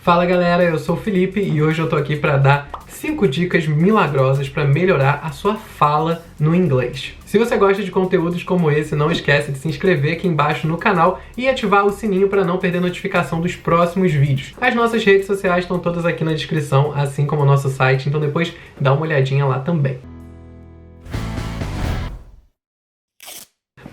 Fala galera, eu sou o Felipe e hoje eu tô aqui para dar 5 dicas milagrosas para melhorar a sua fala no inglês. Se você gosta de conteúdos como esse, não esquece de se inscrever aqui embaixo no canal e ativar o sininho para não perder notificação dos próximos vídeos. As nossas redes sociais estão todas aqui na descrição, assim como o nosso site, então depois dá uma olhadinha lá também.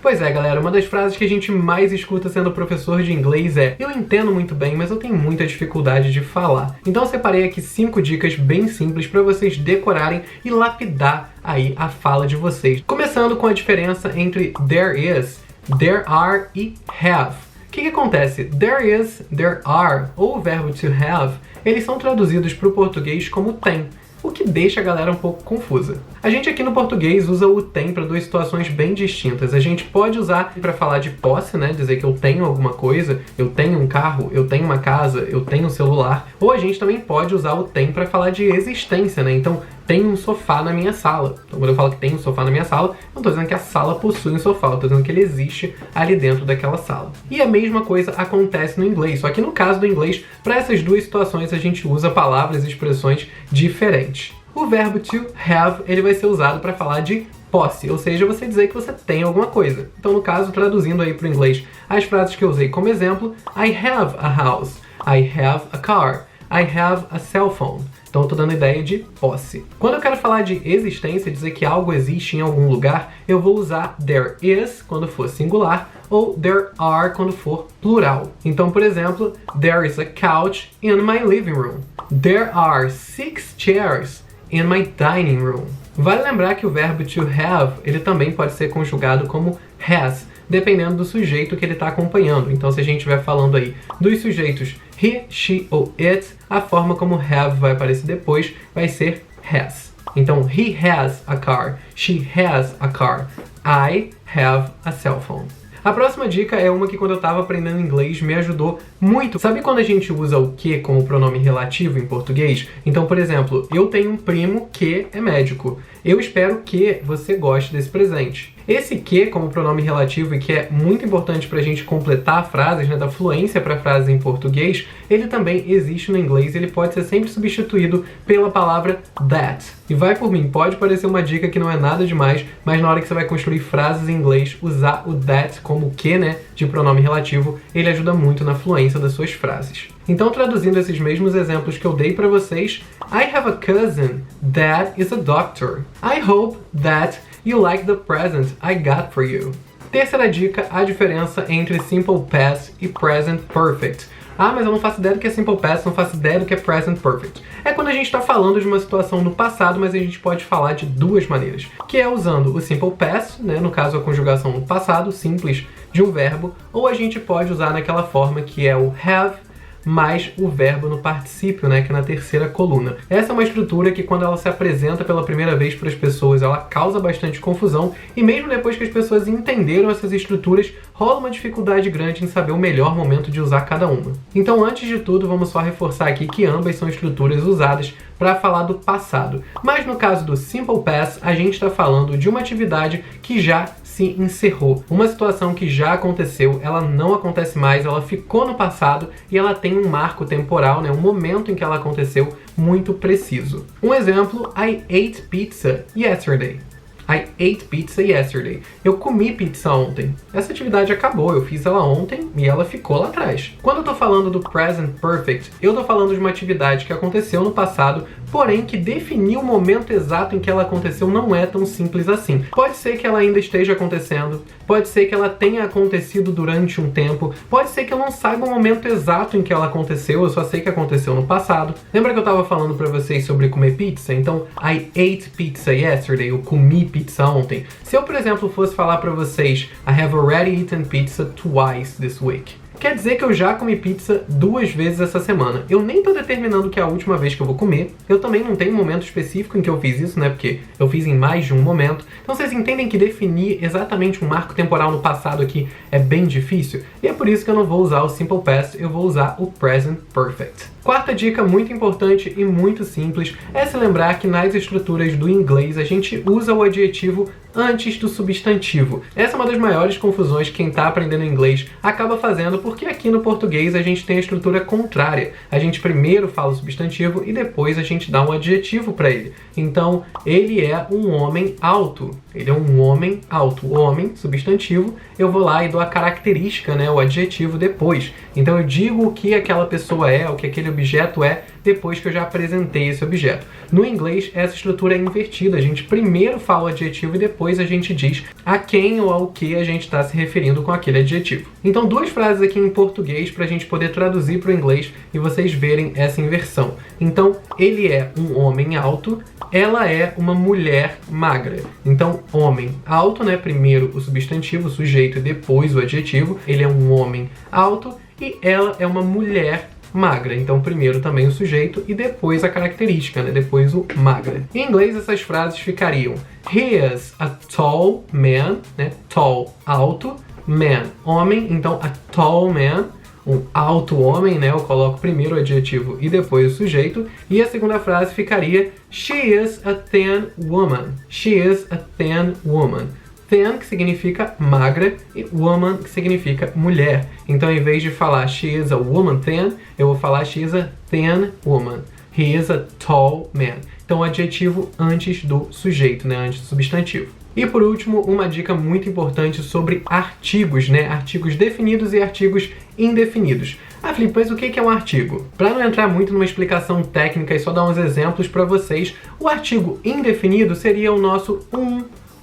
Pois é, galera, uma das frases que a gente mais escuta sendo professor de inglês é: eu entendo muito bem, mas eu tenho muita dificuldade de falar. Então eu separei aqui 5 dicas bem simples para vocês decorarem e lapidar aí a fala de vocês. Começando com a diferença entre there is, there are e have. O que acontece? There is, there are, ou o verbo to have, eles são traduzidos para o português como tem, o que deixa a galera um pouco confusa. A gente aqui no português usa o tem para duas situações bem distintas. A gente pode usar para falar de posse, né, dizer que eu tenho alguma coisa, eu tenho um carro, eu tenho uma casa, eu tenho um celular. Ou a gente também pode usar o tem para falar de existência, né? Então, tem um sofá na minha sala. Então, quando eu falo que tem um sofá na minha sala, eu não estou dizendo que a sala possui um sofá, eu estou dizendo que ele existe ali dentro daquela sala. E a mesma coisa acontece no inglês, só que no caso do inglês, para essas duas situações a gente usa palavras e expressões diferentes. O verbo to have, ele vai ser usado para falar de posse, ou seja, você dizer que você tem alguma coisa. Então, no caso, traduzindo aí para o inglês, as frases que eu usei como exemplo: I have a house, I have a car, I have a cell phone. Então eu tô dando ideia de posse. Quando eu quero falar de existência, dizer que algo existe em algum lugar, eu vou usar there is quando for singular ou there are quando for plural. Então, por exemplo, there is a couch in my living room. There are 6 chairs in my dining room. Vale lembrar que o verbo to have, ele também pode ser conjugado como has, dependendo do sujeito que ele está acompanhando. Então, se a gente estiver falando aí dos sujeitos he, she ou it, a forma como have vai aparecer depois vai ser has. Então, he has a car, she has a car, I have a cell phone. A próxima dica é uma que quando eu estava aprendendo inglês me ajudou muito. Sabe quando a gente usa o que como pronome relativo em português? Então, por exemplo, eu tenho um primo que é médico. Eu espero que você goste desse presente. Esse que como pronome relativo, e que é muito importante para a gente completar frases, né, da fluência para frases em português, ele também existe no inglês, ele pode ser sempre substituído pela palavra that. E vai por mim, pode parecer uma dica que não é nada demais, mas na hora que você vai construir frases em inglês, usar o that como que, né, de pronome relativo, ele ajuda muito na fluência das suas frases. Então, traduzindo esses mesmos exemplos que eu dei para vocês: I have a cousin that is a doctor. I hope that you like the present I got for you. Terceira dica, a diferença entre simple past e present perfect. Ah, mas eu não faço ideia do que é simple past, não faço ideia do que é present perfect. É quando a gente está falando de uma situação no passado, mas a gente pode falar de duas maneiras, que é usando o simple past, né, no caso a conjugação no passado, simples, de um verbo, ou a gente pode usar naquela forma que é o have mais o verbo no particípio, né, que é na terceira coluna. Essa é uma estrutura que quando ela se apresenta pela primeira vez para as pessoas, ela causa bastante confusão, e mesmo depois que as pessoas entenderam essas estruturas, rola uma dificuldade grande em saber o melhor momento de usar cada uma. Então, antes de tudo, vamos só reforçar aqui que ambas são estruturas usadas para falar do passado. Mas no caso do simple past, a gente está falando de uma atividade que já se encerrou. Uma situação que já aconteceu, ela não acontece mais, ela ficou no passado e ela tem um marco temporal, né, um momento em que ela aconteceu muito preciso. Um exemplo: I ate pizza yesterday. I ate pizza yesterday. Eu comi pizza ontem. Essa atividade acabou, eu fiz ela ontem e ela ficou lá atrás. Quando eu tô falando do present perfect, eu tô falando de uma atividade que aconteceu no passado, porém que definir o momento exato em que ela aconteceu não é tão simples assim. Pode ser que ela ainda esteja acontecendo, pode ser que ela tenha acontecido durante um tempo, pode ser que eu não saiba o momento exato em que ela aconteceu, eu só sei que aconteceu no passado. Lembra que eu tava falando pra vocês sobre comer pizza? Então, I ate pizza yesterday, eu comi pizza ontem. Se eu, por exemplo, fosse falar pra vocês I have already eaten pizza twice this week, quer dizer que eu já comi pizza 2 vezes essa semana. Eu nem tô determinando que é a última vez que eu vou comer. Eu também não tenho um momento específico em que eu fiz isso, né? Porque eu fiz em mais de um momento. Então vocês entendem que definir exatamente um marco temporal no passado aqui é bem difícil. E é por isso que eu não vou usar o simple past, eu vou usar o present perfect. Quarta dica muito importante e muito simples é se lembrar que nas estruturas do inglês a gente usa o adjetivo antes do substantivo. Essa é uma das maiores confusões que quem está aprendendo inglês acaba fazendo porque aqui no português a gente tem a estrutura contrária. A gente primeiro fala o substantivo e depois a gente dá um adjetivo para ele. Então, ele é um homem alto. Ele é um homem alto. O homem, substantivo, eu vou lá e dou a característica, né, o adjetivo depois. Então eu digo o que aquela pessoa é, o que aquele objeto é, depois que eu já apresentei esse objeto. No inglês, essa estrutura é invertida. A gente primeiro fala o adjetivo e depois a gente diz a quem ou ao que a gente está se referindo com aquele adjetivo. Então, duas frases aqui em português para a gente poder traduzir para o inglês e vocês verem essa inversão. Então, ele é um homem alto, ela é uma mulher magra. Então, homem alto, né? Primeiro o substantivo, o sujeito e depois o adjetivo. Ele é um homem alto e ela é uma mulher magra. Então, primeiro também o sujeito e depois a característica, né? Depois o magra. Em inglês, essas frases ficariam: He is a tall man, né? Tall, alto. Man, homem. Então, a tall man, um alto homem, né? Eu coloco primeiro o adjetivo e depois o sujeito. E a segunda frase ficaria: She is a thin woman. She is a thin woman. Thin, que significa magra, e woman, que significa mulher. Então, em vez de falar she is a woman thin, eu vou falar she is a thin woman. He is a tall man. Então, o adjetivo antes do sujeito, né? Antes do substantivo. E por último, uma dica muito importante sobre artigos, né? Artigos definidos e artigos indefinidos. Ah, Felipe, mas o que é um artigo? Para não entrar muito numa explicação técnica e só dar uns exemplos para vocês, o artigo indefinido seria o nosso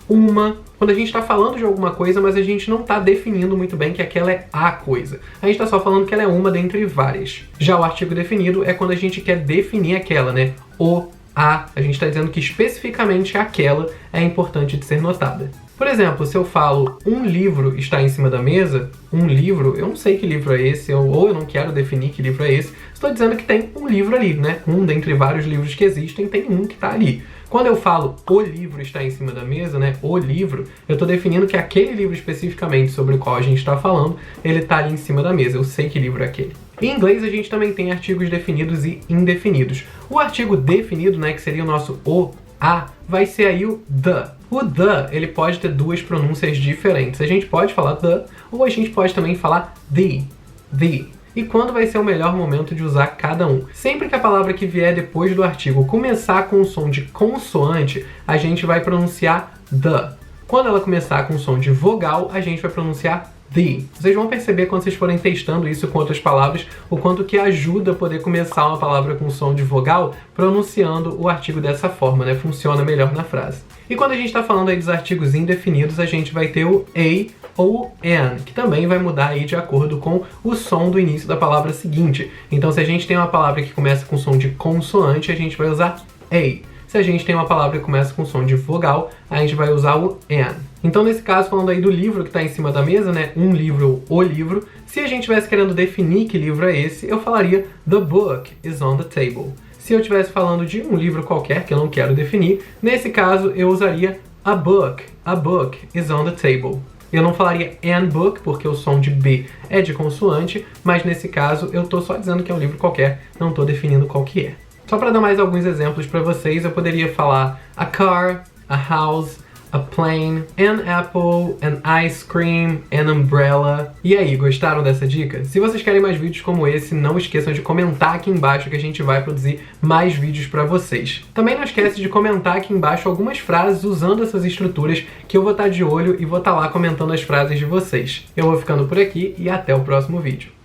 uma, quando a gente está falando de alguma coisa, mas a gente não está definindo muito bem que aquela é a coisa. A gente está só falando que ela é uma dentre várias. Já o artigo definido é quando a gente quer definir aquela, né? A gente está dizendo que especificamente aquela é importante de ser notada. Por exemplo, se eu falo um livro está em cima da mesa, um livro, eu não sei que livro é esse, ou eu não quero definir que livro é esse, estou dizendo que tem um livro ali, né? Um dentre vários livros que existem, tem um que está ali. Quando eu falo o livro está em cima da mesa, né, o livro, eu estou definindo que aquele livro especificamente sobre o qual a gente está falando, ele está ali em cima da mesa, eu sei que livro é aquele. Em inglês, a gente também tem artigos definidos e indefinidos. O artigo definido, né, que seria o nosso a, vai ser aí o the. O the, ele pode ter duas pronúncias diferentes. A gente pode falar the, ou a gente pode também falar the. E quando vai ser o melhor momento de usar cada um? Sempre que a palavra que vier depois do artigo começar com o som de consoante, a gente vai pronunciar the. Quando ela começar com o som de vogal, a gente vai pronunciar the. Vocês vão perceber quando vocês forem testando isso com outras palavras, o quanto que ajuda a poder começar uma palavra com som de vogal pronunciando o artigo dessa forma, né? Funciona melhor na frase. E quando a gente está falando aí dos artigos indefinidos, a gente vai ter o a ou an, que também vai mudar aí de acordo com o som do início da palavra seguinte. Então, se a gente tem uma palavra que começa com som de consoante, a gente vai usar a. Se a gente tem uma palavra que começa com som de vogal, a gente vai usar o an. Então, nesse caso, falando aí do livro que está em cima da mesa, né, um livro ou o livro, se a gente estivesse querendo definir que livro é esse, eu falaria The book is on the table. Se eu estivesse falando de um livro qualquer, que eu não quero definir, nesse caso eu usaria a book is on the table. Eu não falaria an book, porque o som de B é de consoante, mas nesse caso eu estou só dizendo que é um livro qualquer, não estou definindo qual que é. Só para dar mais alguns exemplos para vocês, eu poderia falar a car, a house, a plane, an apple, an ice cream, an umbrella. E aí, gostaram dessa dica? Se vocês querem mais vídeos como esse, não esqueçam de comentar aqui embaixo que a gente vai produzir mais vídeos para vocês. Também não esquece de comentar aqui embaixo algumas frases usando essas estruturas que eu vou estar de olho e vou estar lá comentando as frases de vocês. Eu vou ficando por aqui e até o próximo vídeo.